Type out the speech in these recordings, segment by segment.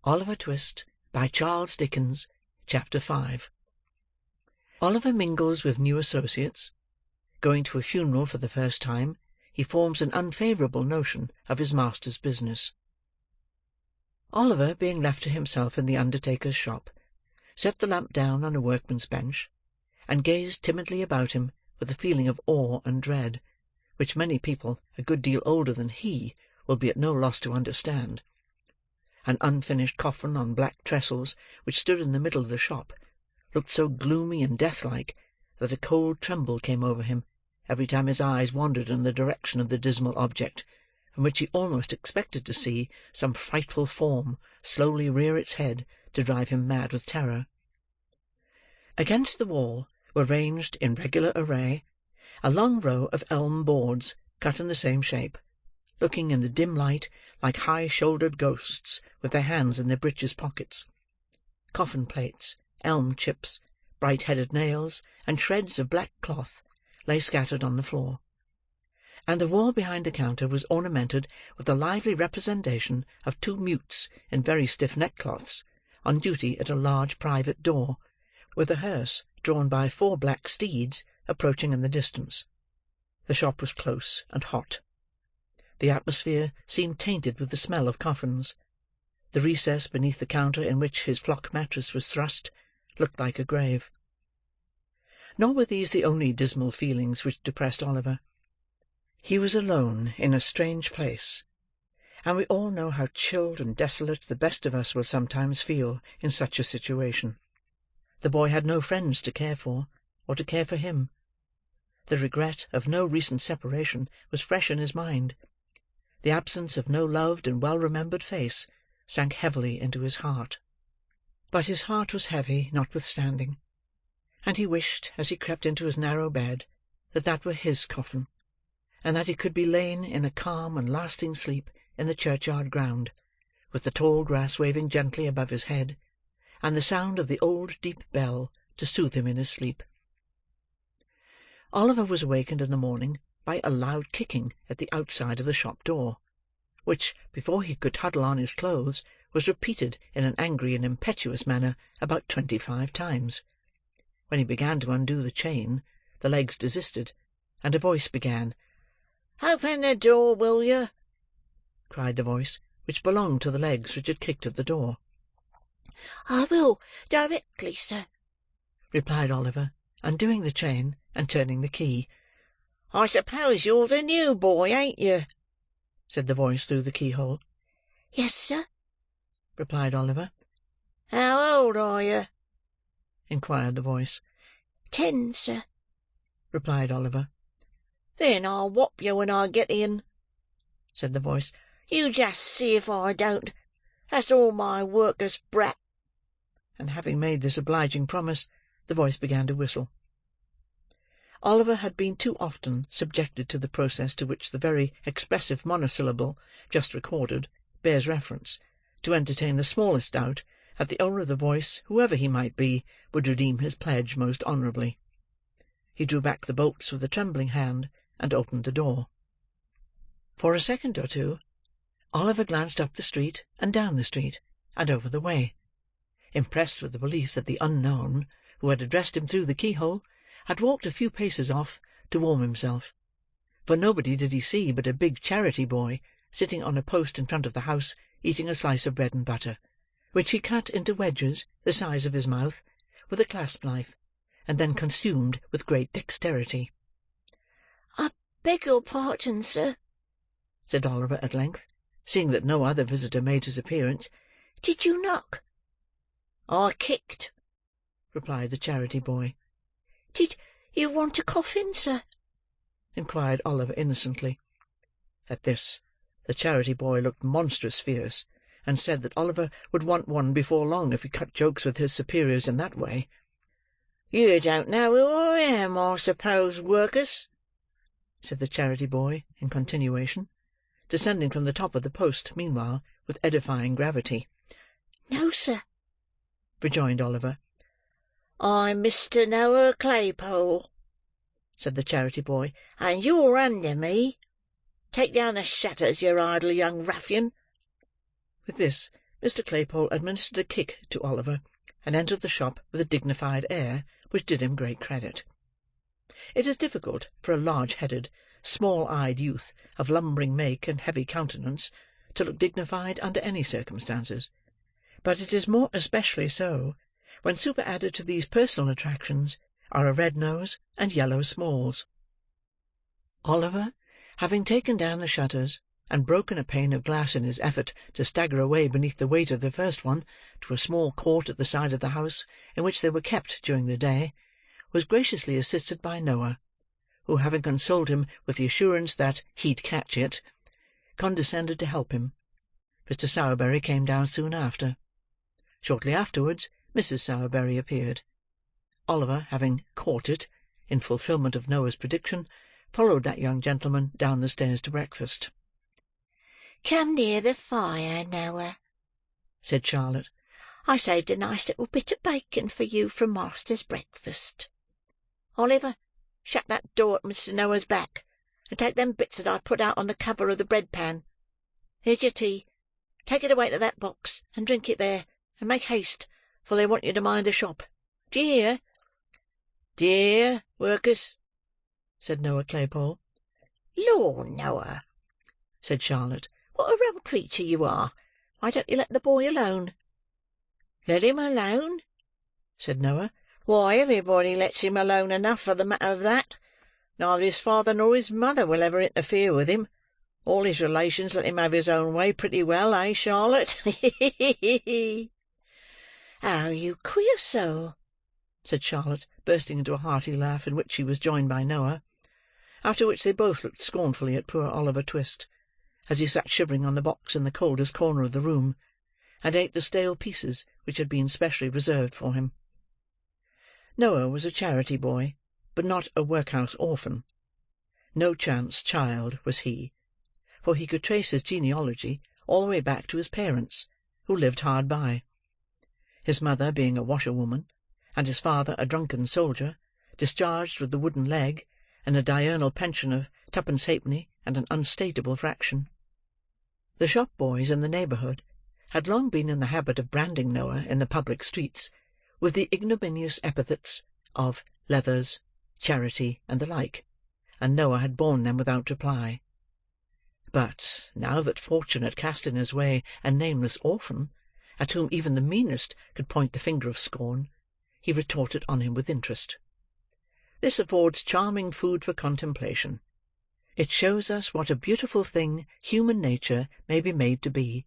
Oliver Twist, by Charles Dickens. Chapter 5. Oliver mingles with new associates. Going to a funeral for the first time, he forms an unfavourable notion of his master's business. Oliver, being left to himself in the undertaker's shop, set the lamp down on a workman's bench, and gazed timidly about him with a feeling of awe and dread, which many people a good deal older than he will be at no loss to understand. An unfinished coffin on black trestles, which stood in the middle of the shop, looked so gloomy and death-like that a cold tremble came over him every time his eyes wandered in the direction of the dismal object, from which he almost expected to see some frightful form slowly rear its head to drive him mad with terror. Against the wall were ranged, in regular array, a long row of elm boards cut in the same shape, looking in the dim light like high-shouldered ghosts with their hands in their breeches pockets. Coffin plates, elm chips, bright-headed nails, and shreds of black cloth lay scattered on the floor, and the wall behind the counter was ornamented with a lively representation of two mutes in very stiff neckcloths, on duty at a large private door, with a hearse drawn by 4 black steeds approaching in the distance. The shop was close and hot. The atmosphere seemed tainted with the smell of coffins. The recess beneath the counter in which his flock mattress was thrust looked like a grave. Nor were these the only dismal feelings which depressed Oliver. He was alone in a strange place, and we all know how chilled and desolate the best of us will sometimes feel in such a situation. The boy had no friends to care for, or to care for him. The regret of no recent separation was fresh in his mind. The absence of no loved and well-remembered face sank heavily into his heart. But his heart was heavy, notwithstanding, and he wished, as he crept into his narrow bed, that that were his coffin, and that he could be lain in a calm and lasting sleep in the churchyard ground, with the tall grass waving gently above his head, and the sound of the old deep bell to soothe him in his sleep. Oliver was awakened in the morning by a loud kicking at the outside of the shop door, which, before he could huddle on his clothes, was repeated in an angry and impetuous manner about 25 times. When he began to undo the chain, the legs desisted, and a voice began. "Open the door, will you?" cried the voice, which belonged to the legs which had kicked at the door. "I will, directly, sir," replied Oliver, undoing the chain, and turning the key. "I suppose you're the new boy, ain't you?" said the voice through the keyhole. "Yes, sir," replied Oliver. "How old are you?" inquired the voice. 10, sir," replied Oliver. "Then I'll whop you when I get in," said the voice. "You just see if I don't. That's all my worker's brat." And having made this obliging promise, the voice began to whistle. Oliver had been too often subjected to the process to which the very expressive monosyllable, just recorded, bears reference, to entertain the smallest doubt that the owner of the voice, whoever he might be, would redeem his pledge most honourably. He drew back the bolts with a trembling hand, and opened the door. For a second or two, Oliver glanced up the street, and down the street, and over the way, impressed with the belief that the unknown, who had addressed him through the keyhole, had walked a few paces off to warm himself, for nobody did he see but a big charity boy sitting on a post in front of the house, eating a slice of bread and butter, which he cut into wedges the size of his mouth with a clasp-knife, and then consumed with great dexterity. "I beg your pardon, sir," said Oliver at length, seeing that no other visitor made his appearance. "Did you knock?" "I kicked," replied the charity boy. "Did you want a coffin, sir?" inquired Oliver innocently. At this, the charity boy looked monstrous fierce, and said that Oliver would want one before long if he cut jokes with his superiors in that way. "You don't know who I am, I suppose, workers?" said the charity boy in continuation, descending from the top of the post, meanwhile, with edifying gravity. "No, sir," rejoined Oliver. "I'm Mr. Noah Claypole," said the charity boy, "and you're under me. Take down the shutters, you idle young ruffian." With this, Mr. Claypole administered a kick to Oliver, and entered the shop with a dignified air which did him great credit. It is difficult for a large-headed, small-eyed youth of lumbering make and heavy countenance to look dignified under any circumstances, but it is more especially so when superadded to these personal attractions are a red nose and yellow smalls. Oliver, having taken down the shutters, and broken a pane of glass in his effort to stagger away beneath the weight of the first one to a small court at the side of the house in which they were kept during the day, was graciously assisted by Noah, who, having consoled him with the assurance that he'd catch it, condescended to help him. Mr. Sowerberry came down soon after. Shortly afterwards, Mrs. Sowerberry appeared. Oliver, having caught it, in fulfilment of Noah's prediction, followed that young gentleman down the stairs to breakfast. "Come near the fire, Noah," said Charlotte. "I saved a nice little bit of bacon for you from master's breakfast. Oliver, shut that door at Mr. Noah's back, and take them bits that I put out on the cover of the bread-pan. Here's your tea. Take it away to that box, and drink it there, and make haste, for they want you to mind the shop. Do you hear?" "Do you hear, workers?" said Noah Claypole. "Lor, Noah," said Charlotte, "what a round creature you are! Why don't you let the boy alone?" "Let him alone?" said Noah. "Why, everybody lets him alone enough for the matter of that. Neither his father nor his mother will ever interfere with him. All his relations let him have his own way pretty well, eh, Charlotte?" "Oh, you queer soul!" said Charlotte, bursting into a hearty laugh, in which she was joined by Noah. After which they both looked scornfully at poor Oliver Twist, as he sat shivering on the box in the coldest corner of the room, and ate the stale pieces which had been specially reserved for him. Noah was a charity boy, but not a workhouse orphan. No chance child was he, for he could trace his genealogy all the way back to his parents, who lived hard by. His mother being a washerwoman, and his father a drunken soldier, discharged with the wooden leg, and a diurnal pension of twopence halfpenny and an unstateable fraction. The shop boys in the neighbourhood had long been in the habit of branding Noah in the public streets with the ignominious epithets of leathers, charity, and the like, and Noah had borne them without reply. But, now that fortune had cast in his way a nameless orphan, at whom even the meanest could point the finger of scorn, he retorted on him with interest. This affords charming food for contemplation. It shows us what a beautiful thing human nature may be made to be,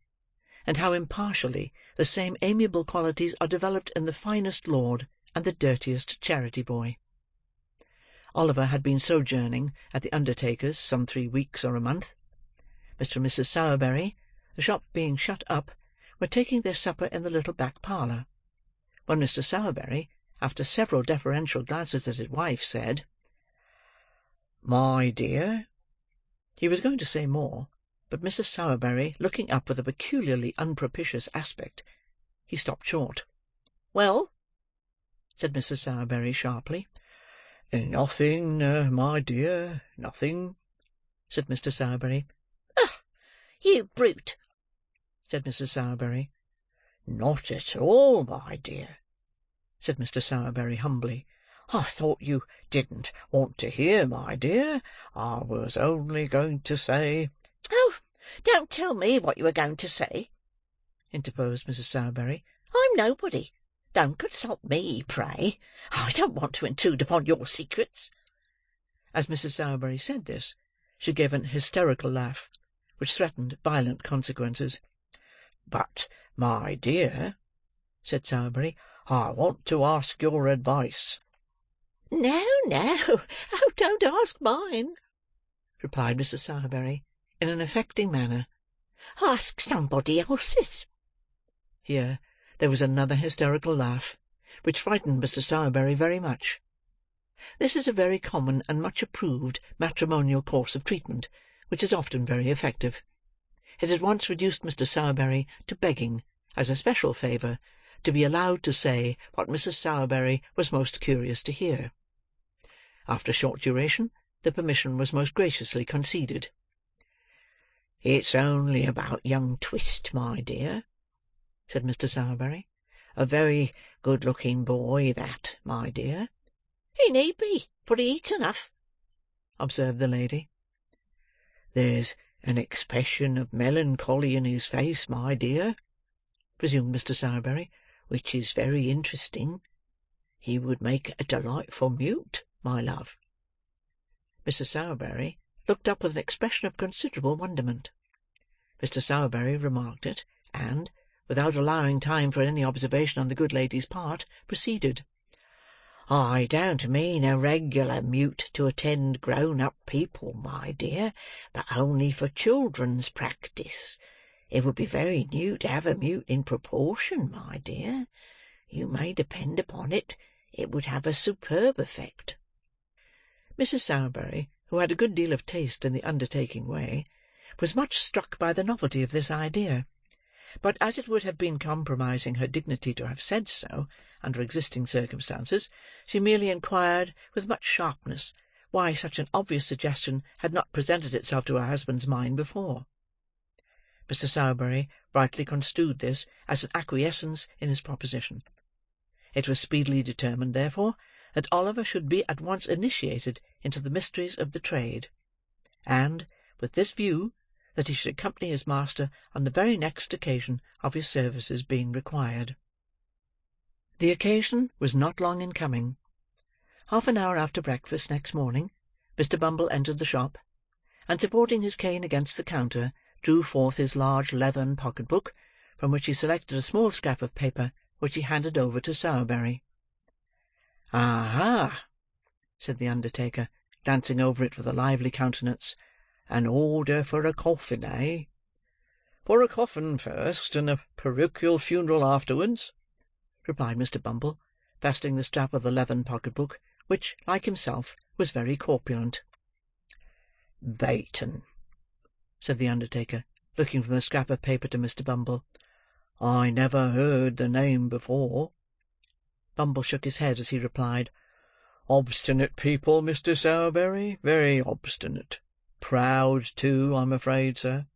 and how impartially the same amiable qualities are developed in the finest lord and the dirtiest charity boy. Oliver had been sojourning at the undertaker's some 3 weeks or a month. Mr. and Mrs. Sowerberry, the shop being shut up, were taking their supper in the little back parlour, when Mr. Sowerberry, after several deferential glances at his wife, said, "My dear—" He was going to say more, but Mrs. Sowerberry looking up with a peculiarly unpropitious aspect, he stopped short. "Well?" said Mrs. Sowerberry sharply. "Nothing, my dear, nothing," said Mr. Sowerberry. "Ah, you brute!" said Mrs. Sowerberry. "Not at all, my dear," said Mr. Sowerberry humbly. "I thought you didn't want to hear, my dear. I was only going to say—" "Oh, don't tell me what you were going to say," interposed Mrs. Sowerberry. "I'm nobody. Don't consult me, pray. I don't want to intrude upon your secrets." As Mrs. Sowerberry said this, she gave an hysterical laugh, which threatened violent consequences. "But, my dear," said Sowerberry, "I want to ask your advice." "No, no. Oh, don't ask mine," replied Mrs. Sowerberry, in an affecting manner. "Ask somebody else's." Here there was another hysterical laugh, which frightened Mr. Sowerberry very much. This is a very common and much approved matrimonial course of treatment, which is often very effective. It at once reduced Mr. Sowerberry to begging, as a special favour, to be allowed to say what Mrs. Sowerberry was most curious to hear. After a short duration, the permission was most graciously conceded. "It's only about young Twist, my dear," said Mr. Sowerberry. "A very good-looking boy, that, my dear." "He need be, for he eats enough," observed the lady. "There's an expression of melancholy in his face, my dear," resumed Mr. Sowerberry, "which is very interesting. He would make a delightful mute, my love." Mrs. Sowerberry looked up with an expression of considerable wonderment. Mr. Sowerberry remarked it, and, without allowing time for any observation on the good lady's part, proceeded. "I don't mean a regular mute to attend grown-up people, my dear, but only for children's practice. It would be very new to have a mute in proportion, my dear. You may depend upon it, it would have a superb effect." Mrs. Sowerberry, who had a good deal of taste in the undertaking way, was much struck by the novelty of this idea; but as it would have been compromising her dignity to have said so, under existing circumstances, she merely inquired, with much sharpness, why such an obvious suggestion had not presented itself to her husband's mind before. Mr. Sowerberry brightly construed this as an acquiescence in his proposition. It was speedily determined, therefore, that Oliver should be at once initiated into the mysteries of the trade, and, with this view, that he should accompany his master on the very next occasion of his services being required. The occasion was not long in coming. Half an hour after breakfast next morning, Mr. Bumble entered the shop, and supporting his cane against the counter, drew forth his large leathern pocket-book, from which he selected a small scrap of paper, which he handed over to Sowerberry. "Aha!" said the undertaker, glancing over it with a lively countenance. "An order for a coffin, eh?" "For a coffin first, and a parochial funeral afterwards," replied Mr. Bumble, fastening the strap of the leathern pocket-book, which, like himself, was very corpulent. "Bayton," said the undertaker, looking from the scrap of paper to Mr. Bumble. "I never heard the name before." Bumble shook his head as he replied, "Obstinate people, Mr. Sowerberry, very obstinate. Proud, too, I'm afraid, sir."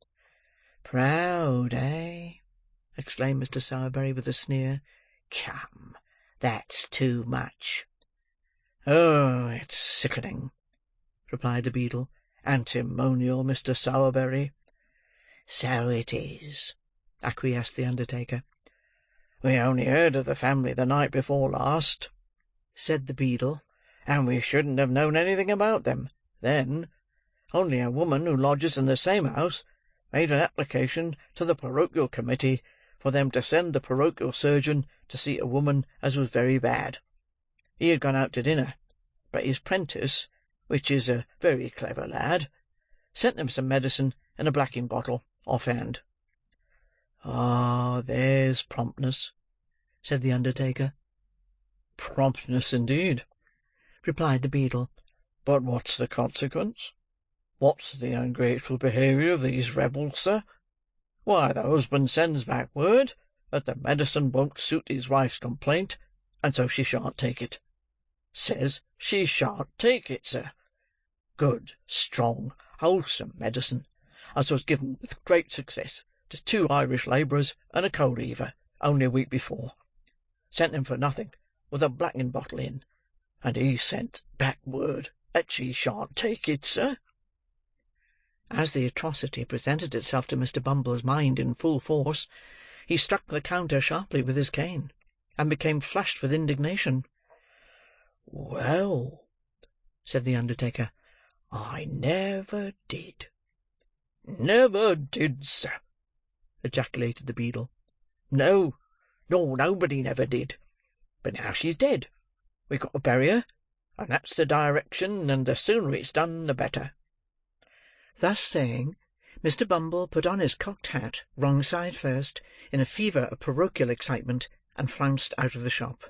"Proud, eh?" exclaimed Mr. Sowerberry with a sneer. "Come, that's too much." "Oh, it's sickening," replied the beadle. "Antimonial, Mr. Sowerberry." "So it is," acquiesced the undertaker. "We only heard of the family the night before last," said the beadle, "and we shouldn't have known anything about them, then. Only a woman who lodges in the same house made an application to the parochial committee for them to send the parochial surgeon to see a woman as was very bad. He had gone out to dinner, but his 'prentice, which is a very clever lad, sent him some medicine in a blacking bottle, off-hand." "Ah, there's promptness," said the undertaker. "Promptness, indeed," replied the beadle. "But what's the consequence? What's the ungrateful behaviour of these rebels, sir? Why, the husband sends back word that the medicine won't suit his wife's complaint, and so she shan't take it. Says she shan't take it, sir. Good, strong, wholesome medicine, as was given with great success to 2 Irish labourers and a coal heaver, only a week before. Sent him for nothing, with a blacking bottle in, and he sent back word that she shan't take it, sir." As the atrocity presented itself to Mr. Bumble's mind in full force, he struck the counter sharply with his cane, and became flushed with indignation. "Well," said the undertaker, "I never did." "Never did, sir!" ejaculated the beadle. "No, nor nobody never did. But now she's dead, we've got to bury her, and that's the direction, and the sooner it's done, the better." Thus saying, Mr. Bumble put on his cocked hat, wrong side first, in a fever of parochial excitement, and flounced out of the shop.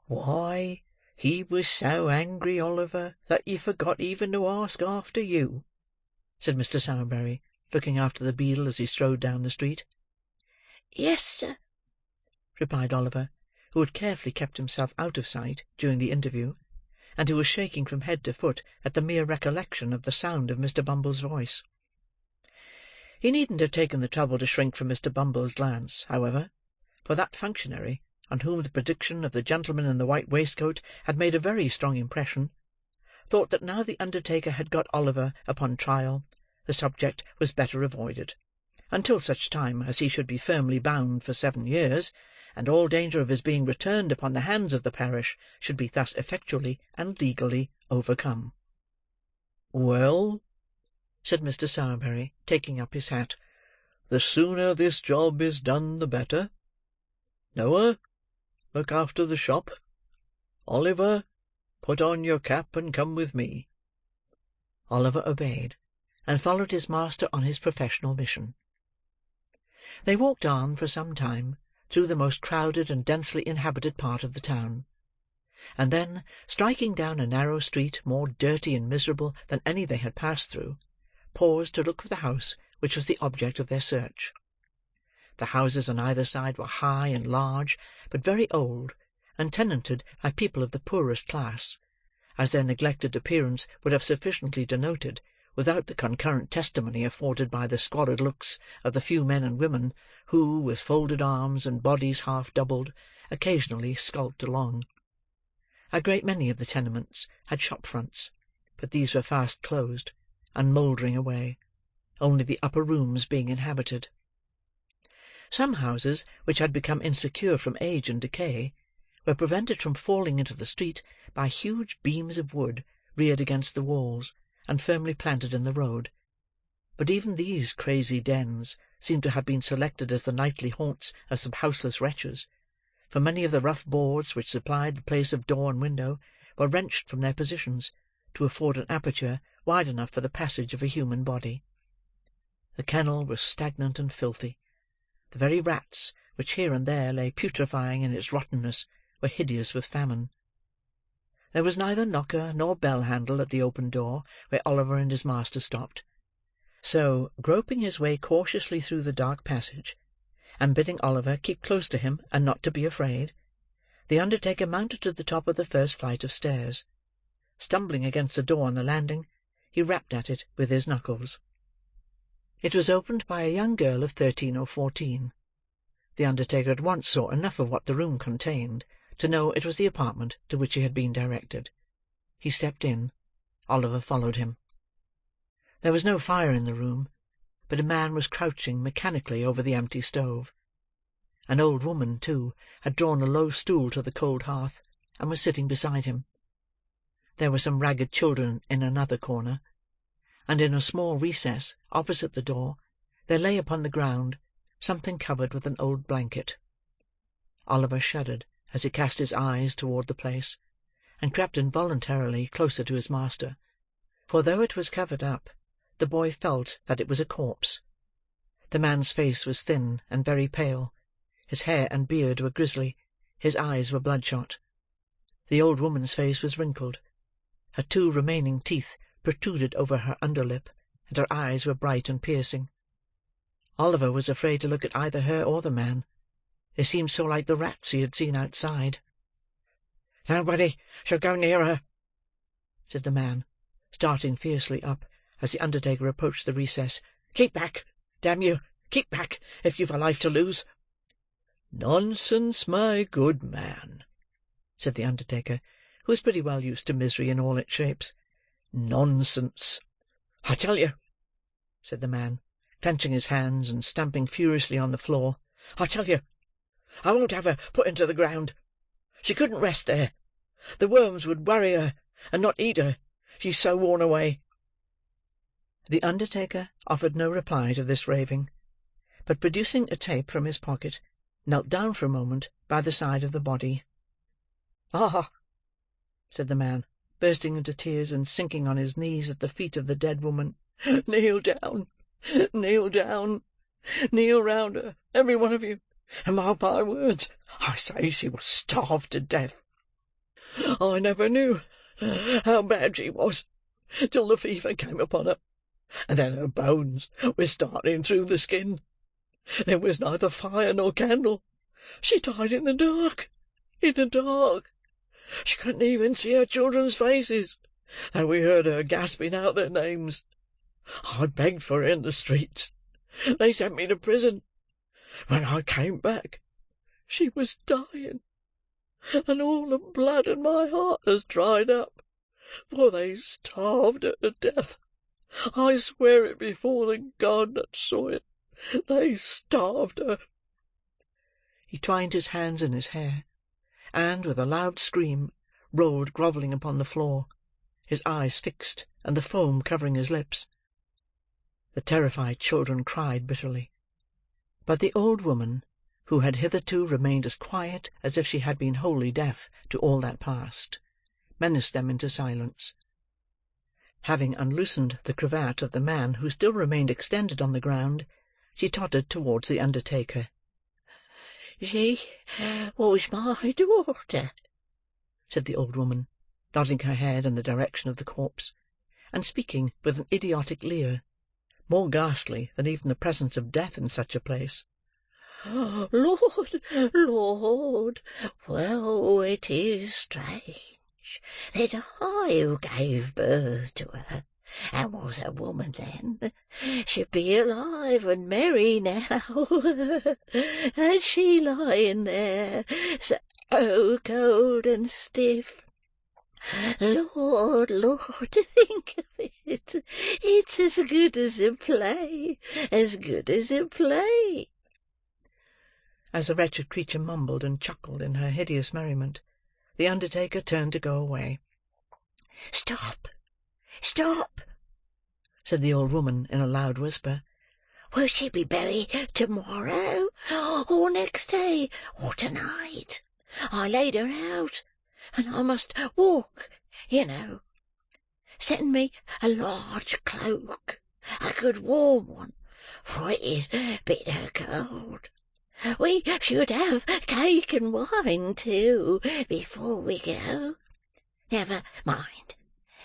"Why, he was so angry, Oliver, that he forgot even to ask after you," said Mr. Sowerberry, looking after the beadle as he strode down the street. "Yes, sir," replied Oliver, who had carefully kept himself out of sight during the interview, and who was shaking from head to foot at the mere recollection of the sound of Mr. Bumble's voice. He needn't have taken the trouble to shrink from Mr. Bumble's glance, however, for that functionary, on whom the prediction of the gentleman in the white waistcoat had made a very strong impression, thought that now the undertaker had got Oliver upon trial, the subject was better avoided, until such time as he should be firmly bound for 7 years, and all danger of his being returned upon the hands of the parish should be thus effectually and legally overcome. "Well," said Mr. Sowerberry, taking up his hat, "the sooner this job is done, the better. Noah, look after the shop. Oliver, put on your cap and come with me." Oliver obeyed, and followed his master on his professional mission. They walked on, for some time, through the most crowded and densely inhabited part of the town, and then, striking down a narrow street more dirty and miserable than any they had passed through, paused to look for the house which was the object of their search. The houses on either side were high and large, but very old, and tenanted by people of the poorest class, as their neglected appearance would have sufficiently denoted, without the concurrent testimony afforded by the squalid looks of the few men and women who, with folded arms and bodies half doubled, occasionally skulked along. A great many of the tenements had shop fronts, but these were fast closed, and mouldering away, only the upper rooms being inhabited. Some houses, which had become insecure from age and decay, were prevented from falling into the street by huge beams of wood reared against the walls, and firmly planted in the road. But even these crazy dens seemed to have been selected as the nightly haunts of some houseless wretches, for many of the rough boards which supplied the place of door and window were wrenched from their positions, to afford an aperture wide enough for the passage of a human body. The kennel was stagnant and filthy. The very rats, which here and there lay putrefying in its rottenness, were hideous with famine. There was neither knocker nor bell-handle at the open door where Oliver and his master stopped. So, groping his way cautiously through the dark passage, and bidding Oliver keep close to him and not to be afraid, the undertaker mounted to the top of the first flight of stairs. Stumbling against the door on the landing, he rapped at it with his knuckles. It was opened by a young girl of 13 or 14. The undertaker at once saw enough of what the room contained to know it was the apartment to which he had been directed. He stepped in. Oliver followed him. There was no fire in the room, but a man was crouching mechanically over the empty stove. An old woman, too, had drawn a low stool to the cold hearth, and was sitting beside him. There were some ragged children in another corner, and in a small recess opposite the door there lay upon the ground something covered with an old blanket. Oliver shuddered as he cast his eyes toward the place, and crept involuntarily closer to his master, for though it was covered up, the boy felt that it was a corpse. The man's face was thin and very pale, his hair and beard were grisly, his eyes were bloodshot. The old woman's face was wrinkled. Her 2 remaining teeth protruded over her underlip, and her eyes were bright and piercing. Oliver was afraid to look at either her or the man. They seemed so like the rats he had seen outside. "Nobody shall go near her," said the man, starting fiercely up as the undertaker approached the recess. "Keep back, damn you! Keep back, if you've a life to lose." "Nonsense, my good man," said the undertaker, who was pretty well used to misery in all its shapes. "Nonsense." "I tell you," said the man, clenching his hands and stamping furiously on the floor, "I tell you, I won't have her put into the ground. She couldn't rest there. The worms would worry her, and not eat her, she's so worn away." The undertaker offered no reply to this raving, but producing a tape from his pocket, knelt down for a moment by the side of the body. "Ah!" said the man, bursting into tears and sinking on his knees at the feet of the dead woman. "Kneel down, kneel down, kneel round her, every one of you, and mark my words. I say she was starved to death. I never knew how bad she was, till the fever came upon her, and then her bones were starting through the skin. There was neither fire nor candle. She died in the dark, in the dark. She couldn't even see her children's faces, though we heard her gasping out their names. I begged for her in the streets, They sent me to prison. When I came back, she was dying, and all the blood in my heart has dried up, for they starved her to death. I swear it before the God that saw it. They starved her." He twined his hands in his hair, and, with a loud scream, rolled grovelling upon the floor, his eyes fixed, and the foam covering his lips. The terrified children cried bitterly; but the old woman, who had hitherto remained as quiet as if she had been wholly deaf to all that passed, menaced them into silence. Having unloosened the cravat of the man who still remained extended on the ground, she tottered towards the undertaker. "She was my daughter," said the old woman, nodding her head in the direction of the corpse, and speaking with an idiotic leer, more ghastly than even the presence of death in such a place. "Lord, Lord, well, it is strange that I, who gave birth to her, and was a woman then, should be alive and merry now, and she lying there so cold and stiff. Lord, Lord, to think of it! It's as good as a play, as good as a play." As the wretched creature mumbled and chuckled in her hideous merriment, the undertaker turned to go away. "Stop! Stop!" said the old woman in a loud whisper. "Will she be buried to-morrow, or next day, or to-night? I laid her out, and I must walk, you know. Send me a large cloak, a good warm one, for it is bitter cold. We should have cake and wine, too, before we go. Never mind.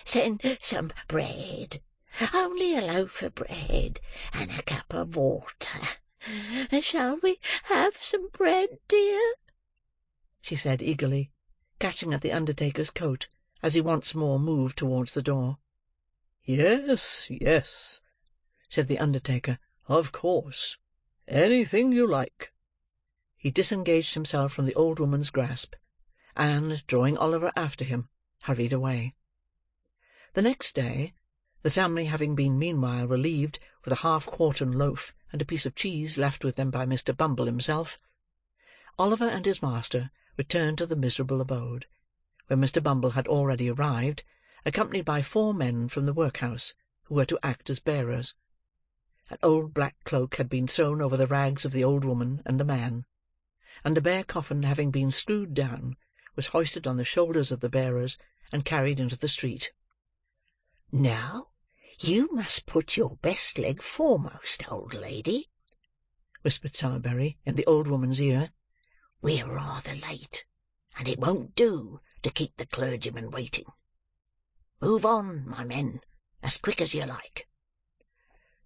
Send some bread, only a loaf of bread, and a cup of water. Shall we have some bread, dear?" she said eagerly, catching at the undertaker's coat as he once more moved towards the door. "Yes, yes," said the undertaker, "of course. Anything you like." He disengaged himself from the old woman's grasp, and, drawing Oliver after him, hurried away. The next day, the family having been meanwhile relieved with a half-quartern loaf and a piece of cheese left with them by Mr. Bumble himself, Oliver and his master returned to the miserable abode, where Mr. Bumble had already arrived, accompanied by 4 men from the workhouse, who were to act as bearers. An old black cloak had been thrown over the rags of the old woman and the man, and the bare coffin having been screwed down, was hoisted on the shoulders of the bearers and carried into the street. "Now, you must put your best leg foremost, old lady," whispered Sowerberry in the old woman's ear. "We're rather late, and it won't do to keep the clergyman waiting. Move on, my men, as quick as you like."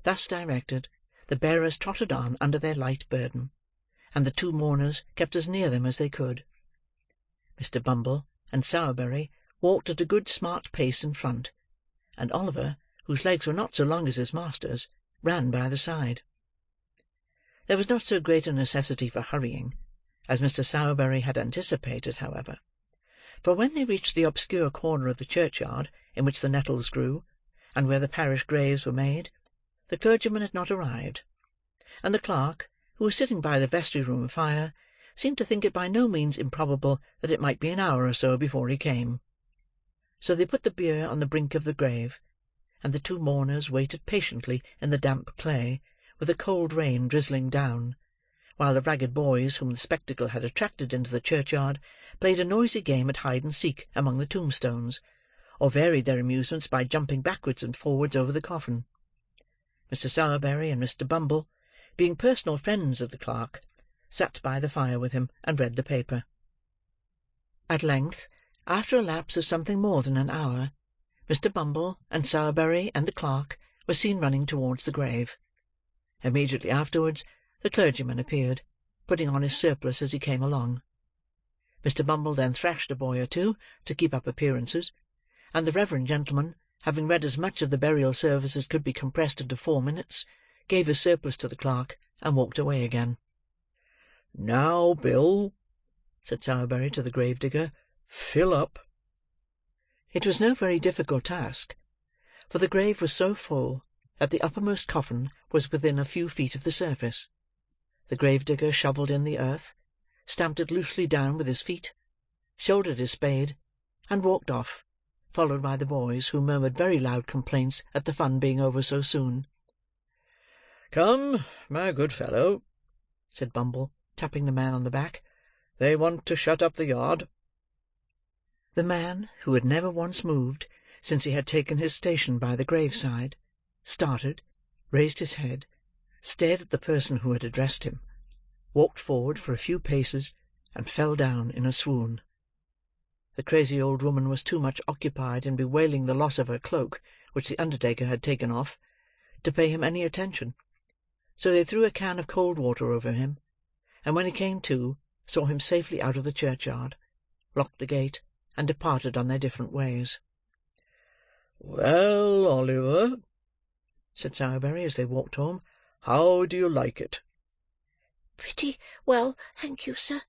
Thus directed, the bearers trotted on under their light burden, and the 2 mourners kept as near them as they could. Mr. Bumble and Sowerberry walked at a good smart pace in front, and Oliver, whose legs were not so long as his master's, ran by the side. There was not so great a necessity for hurrying, as Mr. Sowerberry had anticipated, however, for when they reached the obscure corner of the churchyard in which the nettles grew, and where the parish graves were made, the clergyman had not arrived, and the clerk, who was sitting by the vestry-room fire, seemed to think it by no means improbable that it might be an hour or so before he came. So they put the bier on the brink of the grave, and the 2 mourners waited patiently in the damp clay, with a cold rain drizzling down, while the ragged boys whom the spectacle had attracted into the churchyard played a noisy game at hide-and-seek among the tombstones, or varied their amusements by jumping backwards and forwards over the coffin. Mr. Sowerberry and Mr. Bumble, being personal friends of the clerk, sat by the fire with him and read the paper. At length, after a lapse of something more than an hour, Mr. Bumble and Sowerberry and the clerk were seen running towards the grave. Immediately afterwards, the clergyman appeared, putting on his surplice as he came along. Mr. Bumble then thrashed a boy or 2 to keep up appearances, and the reverend gentleman, having read as much of the burial service as could be compressed into 4 minutes, gave his surplice to the clerk, and walked away again. "Now, Bill," said Sowerberry to the gravedigger, "fill up." It was no very difficult task, for the grave was so full that the uppermost coffin was within a few feet of the surface. The gravedigger shovelled in the earth, stamped it loosely down with his feet, shouldered his spade, and walked off, followed by the boys, who murmured very loud complaints at the fun being over so soon. "Come, my good fellow," said Bumble, tapping the man on the back. "They want to shut up the yard." The man, who had never once moved since he had taken his station by the graveside, started, raised his head, stared at the person who had addressed him, walked forward for a few paces, and fell down in a swoon. The crazy old woman was too much occupied in bewailing the loss of her cloak, which the undertaker had taken off, to pay him any attention, so they threw a can of cold water over him, and when he came to, saw him safely out of the churchyard, locked the gate, and departed on their different ways. "Well, Oliver," said Sowerberry, as they walked home, "how do you like it?" "Pretty well, thank you, sir,"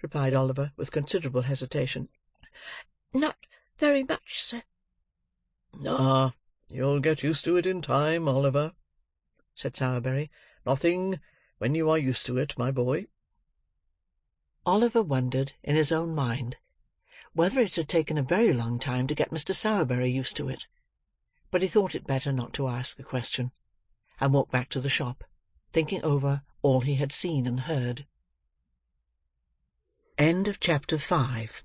replied Oliver, with considerable hesitation. "Not very much, sir." "Ah, you'll get used to it in time, Oliver," said Sowerberry. "Nothing when you are used to it, my boy." Oliver wondered, in his own mind, whether it had taken a very long time to get Mr. Sowerberry used to it; but he thought it better not to ask the question, and walked back to the shop, thinking over all he had seen and heard. Chapter 5